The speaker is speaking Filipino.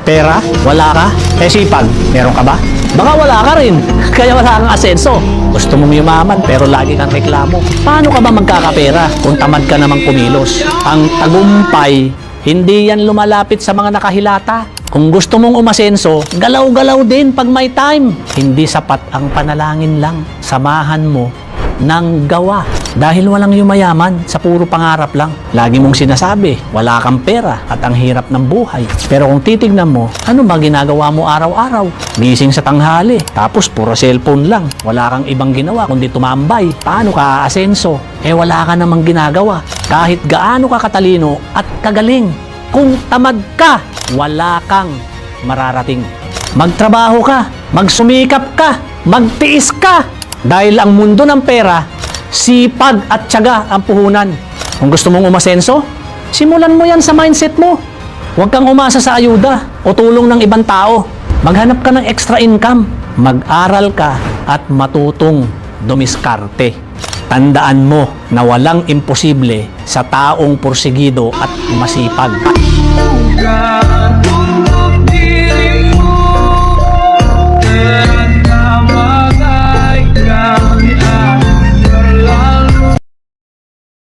Pera? Wala ka? Sipag? Meron ka ba? Baka wala ka rin, kaya wala kang asenso. Gusto mong yumaman pero lagi kang reklamo. Paano ka ba magkakapera kung tamad ka namang kumilos? Ang tagumpay, hindi yan lumalapit sa mga nakahilata. Kung gusto mong umasenso, galaw-galaw din pag may time. Hindi sapat ang panalangin lang. Samahan mo ng gawa. Dahil walang yumayaman sa puro pangarap lang. Lagi mong sinasabi, wala kang pera at ang hirap ng buhay. Pero kung titignan mo, ano ba ginagawa mo araw-araw? Gising sa tanghali, tapos puro cellphone lang. Wala kang ibang ginawa kundi tumambay. Paano ka aasenso? Wala ka namang ginagawa. Kahit gaano ka katalino at kagaling, kung tamad ka, wala kang mararating. Magtrabaho ka, magsumikap ka, magtiis ka. Dahil ang mundo ng pera, sipag at tiyaga ang puhunan. Kung gusto mong umasenso, simulan mo yan sa mindset mo. Huwag kang umasa sa ayuda o tulong ng ibang tao. Maghanap ka ng extra income. Mag-aral ka at matutong dumiskarte. Tandaan mo na walang imposible sa taong porsigido at masipag.